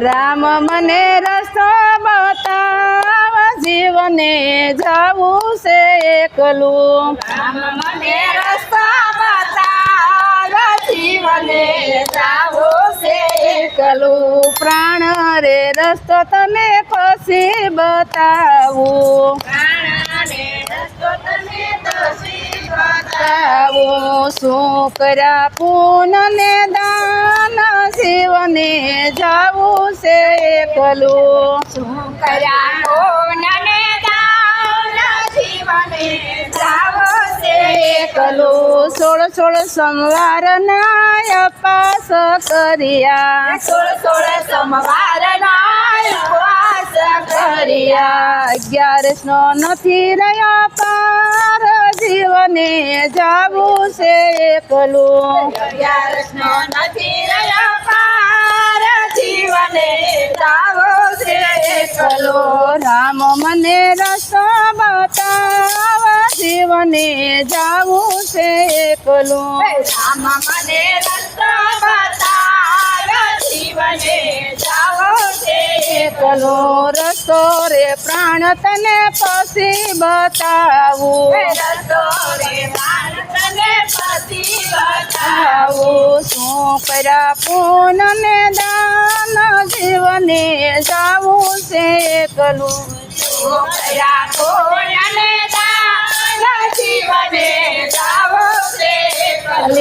રામ મને રસ્તો બતાવ, જીવને જાવું છે એકલું. રામ મને રસ્તો બતાવ, જીવને જાવું છે એકલું. પ્રાણ રે રસ્તો તને પછી બતાવું. પ્રાણને રસ્તો તને પછી બતાવું. શું કર્યા પૂનને દાન, જીવને જાવું છે એકલું. શું કર્યા પૂનને દાન, જીવને જાવું છે એકલું. 16 સોમવારના અપાસ કર્યા, 16 સોમવારના ઉપવાસ કર્યા. 11 નો નથી રહ્યા પાર, જીવને જાવું છે એકલું. 11 નો નથી રહ્યો પાર, જીવને જાવું છે એકલો. રામ મને રસ્તો બતાવ, જીવને જાવું છે એકલું. રામ મને રસ્તો બતાવ, જીવને જાવું છે એકલો રસ્તો રે પ્રાણ તને પછી બતાવું. રસ્તો રે પ્રાણ તને પછી બતાવું. શું કર્યા પૂનને દાન, જીવને જાવું છે એકલું. શું કર્યા પૂનને દાન, જીવને જાવું છે એકલો.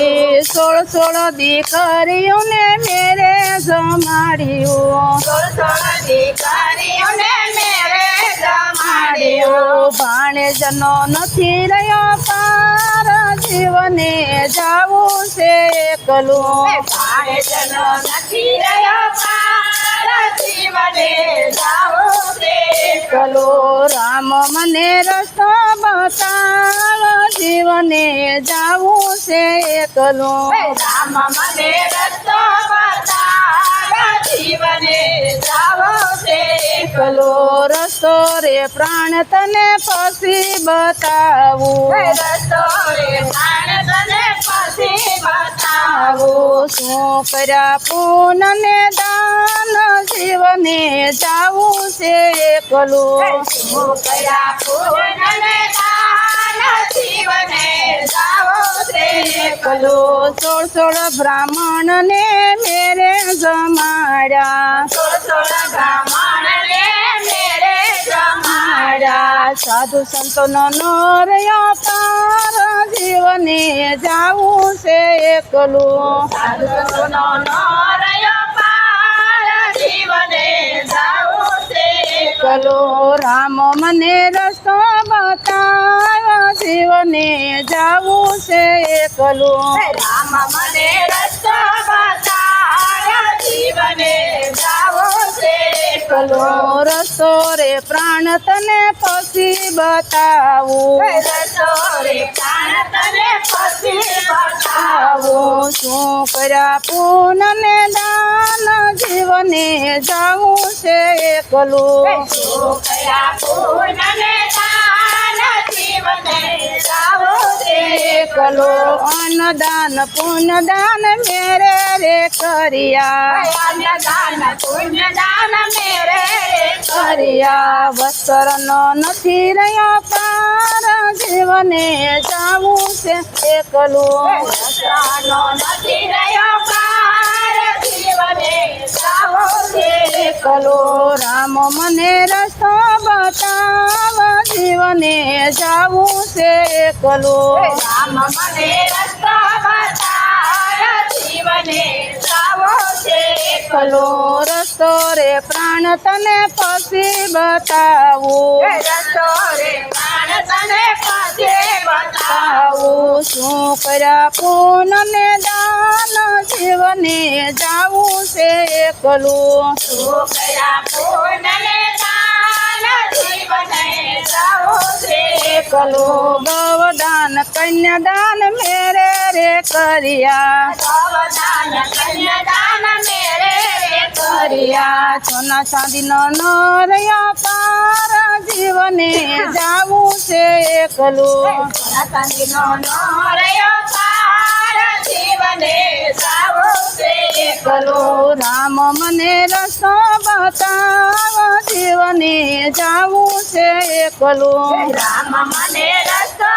16 દીકરીઓને મેરે જમાડ્યું, 16 દીકરીઓને મેરે જમાડ્યો. ભાણેજનો નથી રહ્યો પાર, જીવને જાવું છે એકલું. ભાણેજનો નથી રહ્યો પાર, જીવને જાવું છે એકલો. રામ મને રસ્તો બતાવ, જીવને જાવું છે એકલું. રામ મને રસ્તો બતાવ, જીવને જાવું છે એકલો રસ્તો રે પ્રાણ તને પછી બતાવું. રસ્તો રે પ્રાણ તને પછી બતાવું. શું કર્યા પૂનને દાન, જીવને જાવું છે એકલું. શું કર્યા પૂનને દાન, જીવને જાવું છે એકલો. 16 બ્રાહ્મણને મેરે જમાડ્યા, 16 બ્રાહ્મણને મેરે જમાડ્યા. સાધુ સંતોનો નો રહ્યો પાર, જીવને જાવું છે એકલું. સાધુ સંતોનો નો રહ્યો પાર, જીવને જાવું છે એકલો. રામ મને રસ્તો બતાવ, જીવને જાવું છે એકલું. રામ મને રસ્તો બતાવ, જીવને જાવું છે એકલો. રસ્તો રે પ્રાણ તને પછી બતાવું. રસ્તો રે પ્રાણ તને પછી બતાવું. શું કર્યા પૂનને દાન, જીવને જાવું છે એકલું. શું કર્યા પૂનને દાન, જીવને જાવું છે એકલો. અન્નદાન પુણ્યદાન મેરે રે કર્યા, અન્નદાન પુણ્યદાન મેરે કર્યા. વસ્ત્રનો નથી રહ્યો પાર, જીવને જાવું છે એકલું. વસ્ત્રનો નથી રહ્યો પાર, જીવને જાવું છે એકલો. રામ મને રસ્તો બતાવ, જીવને જાવું છે એકલું. રામ મને રસ્તો બતાવ, જીવને જાવું છે એકલો રસ્તો રે પ્રાણ તને પછી બતાવું. રસ્તો રે પ્રાણ તને પછી બતાવું. શું કર્યા પૂનને દાન, જીવને જાવું છે એકલું. શું કર્યા પૂનને દાન, જીવને જાવું છે એકલો. ગવદાન કન્યાદાન મેરે રે કર્યા, ગવદાન કન્યાદાન મેરે કર્યા. સોના ચાંદીનો ન રહ્યા પાર, જીવને જાવું છે એકલું. સોના ચાંદીનો નો રહ્યો પાર, જીવને જીવને જાવું છે એકલો રામ મને રસ્તો બતાવ જીવને જાવું છે એકલો રામ મને રસ્તો